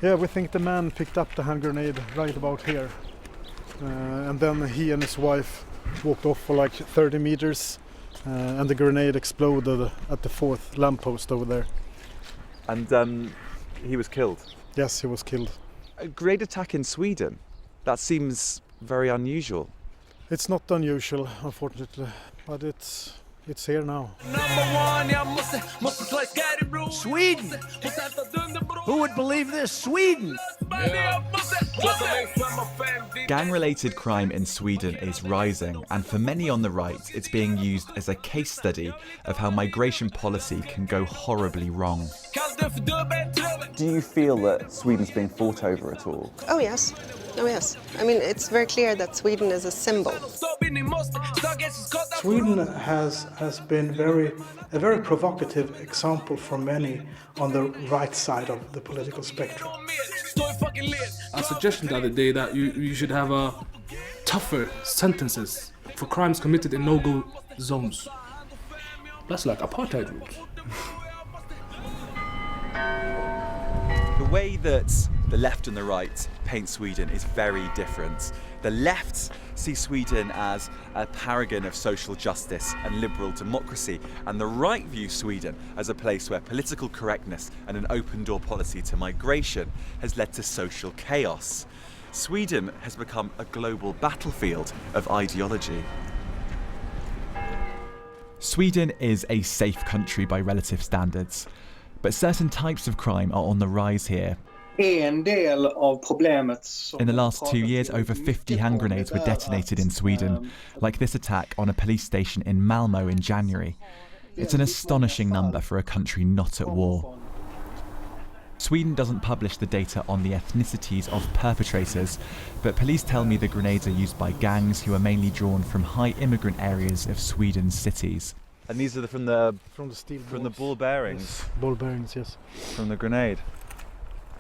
Yeah, we think the man picked up the hand grenade right about here. And then he and his wife walked off for like 30 meters and the grenade exploded at the fourth lamppost over there. And he was killed? Yes, he was killed. A grenade attack in Sweden? That seems very unusual. It's not unusual, unfortunately, but it's here now. Sweden! Who would believe this? Sweden! Gang-related crime in Sweden is rising, and for many on the right, it's being used as a case study of how migration policy can go horribly wrong. Do you feel that Sweden's being fought over at all? Oh yes. Oh yes. I mean, it's very clear that Sweden is a symbol. Sweden has been a very provocative example for many on the right side of the political spectrum. A suggestion the other day that you should have tougher sentences for crimes committed in no-go zones. That's like apartheid rules. The way that the left and the right paint Sweden is very different. The left sees Sweden as a paragon of social justice and liberal democracy, and the right views Sweden as a place where political correctness and an open-door policy to migration has led to social chaos. Sweden has become a global battlefield of ideology. Sweden is a safe country by relative standards, but certain types of crime are on the rise here. In the last 2 years, over 50 hand grenades were detonated in Sweden, like this attack on a police station in Malmo in January. It's an astonishing number for a country not at war. Sweden doesn't publish the data on the ethnicities of perpetrators, but police tell me the grenades are used by gangs who are mainly drawn from high immigrant areas of Sweden's cities. And these are from the ball bearings? Yes, ball bearings, yes. From the grenade.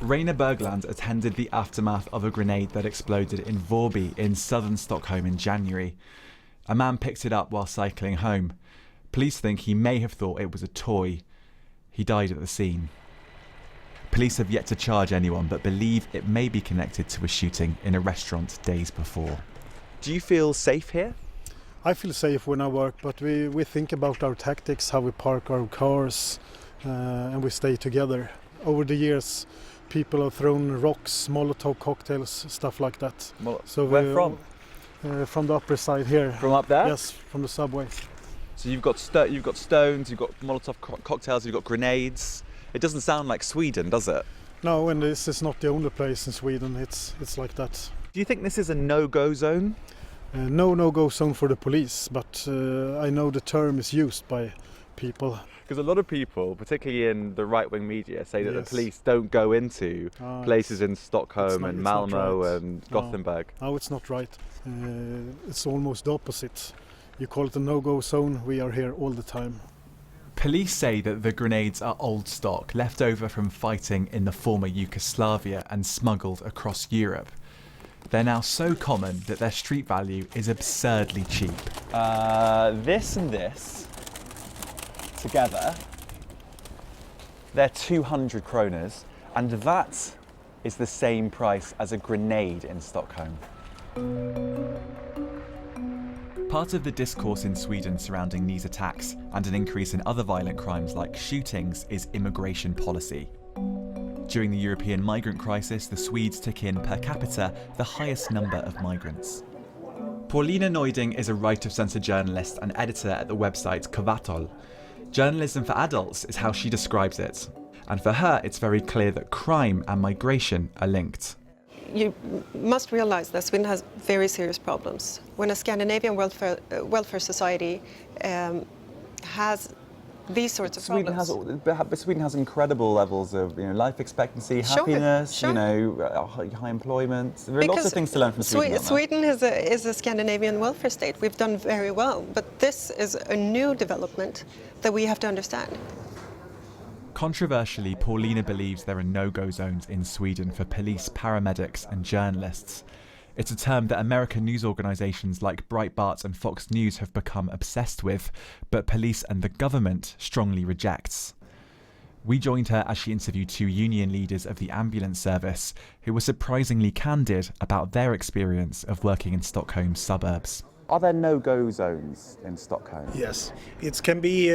Rainer Bergland attended the aftermath of a grenade that exploded in Vårby in southern Stockholm in January. A man picked it up while cycling home. Police think he may have thought it was a toy. He died at the scene. Police have yet to charge anyone, but believe it may be connected to a shooting in a restaurant days before. Do you feel safe here? I feel safe when I work, but we think about our tactics, how we park our cars, and we stay together. Over the years, people have thrown rocks, Molotov cocktails, stuff like that. So where from? From the upper side here. From up there? Yes, from the subway. So you've got stones, you've got Molotov cocktails, you've got grenades. It doesn't sound like Sweden, does it? No, and this is not the only place in Sweden. It's like that. Do you think this is a no-go zone? No-go zone for the police, but I know the term is used by people. Because a lot of people, particularly in the right-wing media, say that the police don't go into places in Stockholm and Malmo and Gothenburg. No, it's not right. It's almost the opposite. You call it a no-go zone, we are here all the time. Police say that the grenades are old stock, left over from fighting in the former Yugoslavia and smuggled across Europe. They're now so common that their street value is absurdly cheap. This and this together, they're 200 kroners, and that is the same price as a grenade in Stockholm. Part of the discourse in Sweden surrounding these attacks and an increase in other violent crimes like shootings is immigration policy. During the European migrant crisis, the Swedes took in per capita the highest number of migrants. Paulina Neuding is a right-of-centre journalist and editor at the website Capita. Journalism for adults is how she describes it. And for her, it's very clear that crime and migration are linked. You must realize that Sweden has very serious problems. When a Scandinavian welfare society has these sorts of problems. Sweden has incredible levels of life expectancy, happiness, high employment. There are lots of things to learn from Sweden. Sweden is a Scandinavian welfare state. We've done very well, but this is a new development that we have to understand. Controversially, Paulina believes there are no-go zones in Sweden for police, paramedics and journalists. It's a term that American news organisations like Breitbart and Fox News have become obsessed with, but police and the government strongly rejects. We joined her as she interviewed 2 union leaders of the ambulance service who were surprisingly candid about their experience of working in Stockholm's suburbs. Are there no-go zones in Stockholm? Yes, it can be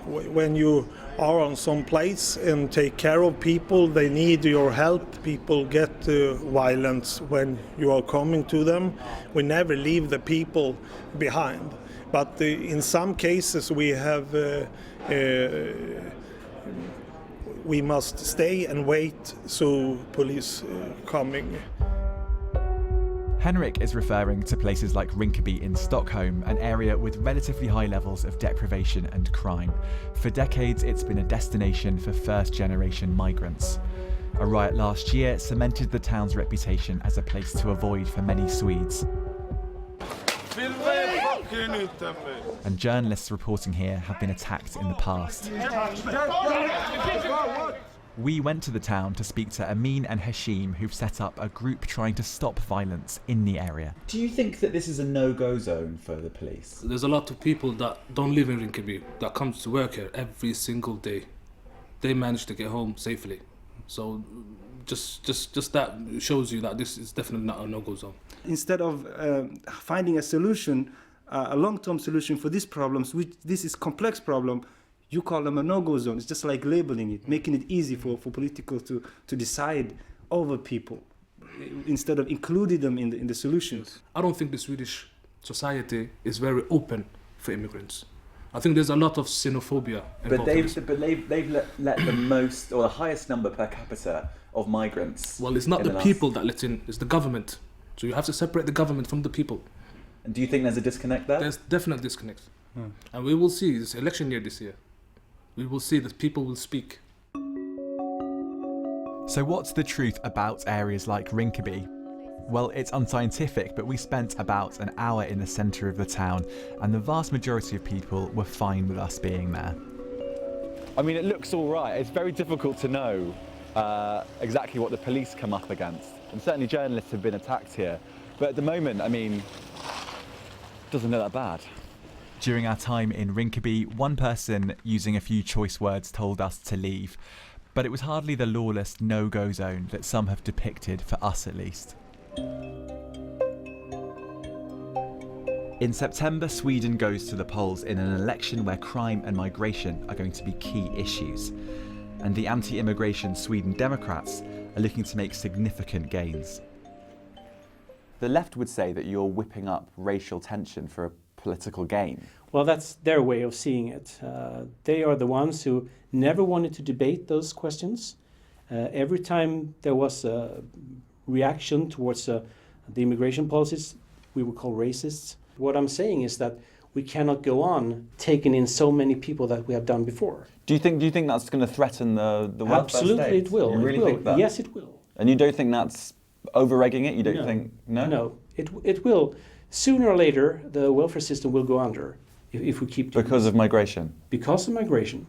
when you are on some place and take care of people, they need your help. People get violence when you are coming to them. We never leave the people behind. But in some cases we must stay and wait so police coming. Henrik is referring to places like Rinkeby in Stockholm, an area with relatively high levels of deprivation and crime. For decades, it's been a destination for first-generation migrants. A riot last year cemented the town's reputation as a place to avoid for many Swedes. And journalists reporting here have been attacked in the past. We went to the town to speak to Amin and Hashim, who've set up a group trying to stop violence in the area. Do you think that this is a no-go zone for the police? There's a lot of people that don't live in Rinkeby that comes to work here every single day. They manage to get home safely. So just that shows you that this is definitely not a no-go zone. Instead of finding a solution, a long-term solution for these problems, which this is complex problem, you call them a no-go zone. It's just like labeling it, making it easy for politicals to decide over people instead of including them in the solutions. I don't think the Swedish society is very open for immigrants. I think there's a lot of xenophobia involved. But they've let the most or the highest number per capita of migrants. Well, it's not the people that let in, it's the government. So you have to separate the government from the people. And do you think there's a disconnect there? There's definite disconnect. And we will see, this election year this year, we will see that people will speak. So what's the truth about areas like Rinkeby? Well, it's unscientific, but we spent about an hour in the centre of the town, and the vast majority of people were fine with us being there. I mean, it looks all right. It's very difficult to know exactly what the police come up against. And certainly journalists have been attacked here. But at the moment, I mean, it doesn't look that bad. During our time in Rinkeby, one person using a few choice words told us to leave. But it was hardly the lawless no-go zone that some have depicted, for us at least. In September, Sweden goes to the polls in an election where crime and migration are going to be key issues. And the anti-immigration Sweden Democrats are looking to make significant gains. The left would say that you're whipping up racial tension for a political gain. Well, that's their way of seeing it. They are the ones who never wanted to debate those questions. Every time there was a reaction towards the immigration policies, we were called racists. What I'm saying is that we cannot go on taking in so many people that we have done before. Do you think that's going to threaten the welfare Absolutely, state? it will. You really think that? Yes, it will. And you don't think that's over-egging it? You don't think? No? No, it will. Sooner or later, the welfare system will go under if we keep doing Because of migration? Because of migration.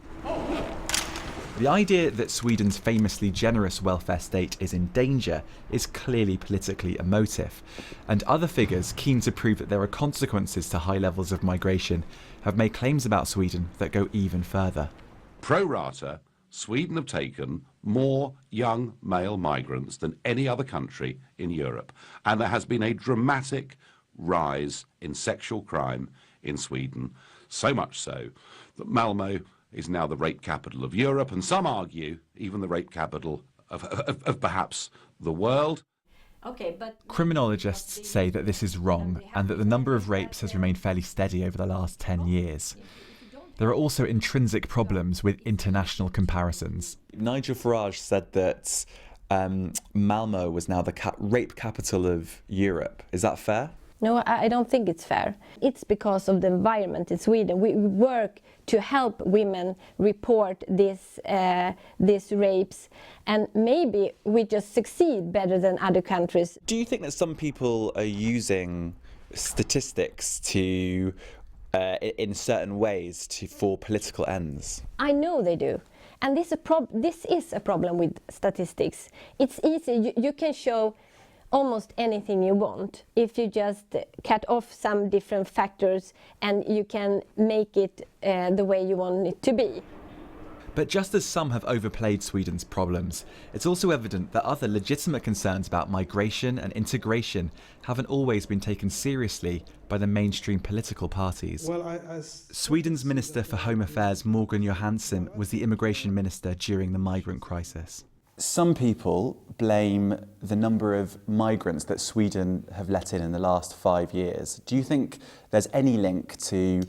The idea that Sweden's famously generous welfare state is in danger is clearly politically emotive, and other figures keen to prove that there are consequences to high levels of migration have made claims about Sweden that go even further. Pro rata, Sweden have taken more young male migrants than any other country in Europe, and there has been a dramatic rise in sexual crime in Sweden, so much so that Malmo is now the rape capital of Europe, and some argue even the rape capital of perhaps the world. Okay, but Criminologists say that this is wrong and that the number of rapes has remained fairly steady over the last 10 years. There are also intrinsic problems with international comparisons. Nigel Farage said that Malmo was now the rape capital of Europe. Is that fair? no, I don't think it's fair. It's because of the environment in Sweden. We work to help women report these rapes, and maybe we just succeed better than other countries. Do you think that some people are using statistics to, in certain ways, for political ends? I know they do. And this is a problem with statistics. It's easy. You can show almost anything you want if you just cut off some different factors and you can make it the way you want it to be. But just as some have overplayed Sweden's problems, it's also evident that other legitimate concerns about migration and integration haven't always been taken seriously by the mainstream political parties. Sweden's Minister for Home Affairs, Morgan Johansson, was the immigration minister during the migrant crisis. Some people blame the number of migrants that Sweden have let in the last 5 years. Do you think there's any link to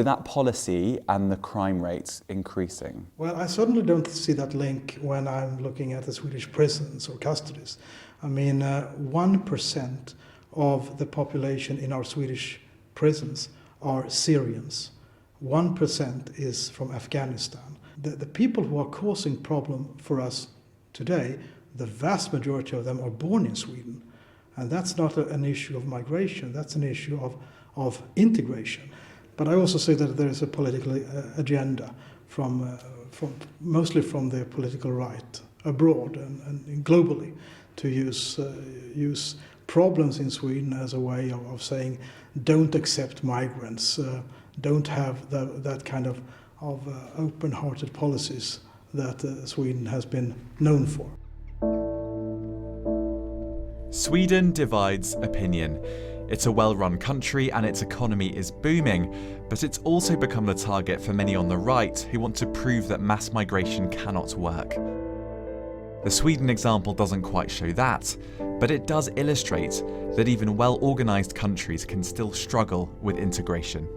that policy and the crime rates increasing? Well, I certainly don't see that link when I'm looking at the Swedish prisons or custodies. I mean, 1% of the population in our Swedish prisons are Syrians. 1% is from Afghanistan. The people who are causing problem for us today, the vast majority of them are born in Sweden. And that's not an issue of migration, that's an issue of integration. But I also say that there is a political agenda mostly from the political right abroad and globally to use problems in Sweden as a way of saying don't accept migrants, don't have that kind of open-hearted policies that Sweden has been known for. Sweden divides opinion. It's a well-run country and its economy is booming, but it's also become the target for many on the right who want to prove that mass migration cannot work. The Sweden example doesn't quite show that, but it does illustrate that even well-organised countries can still struggle with integration.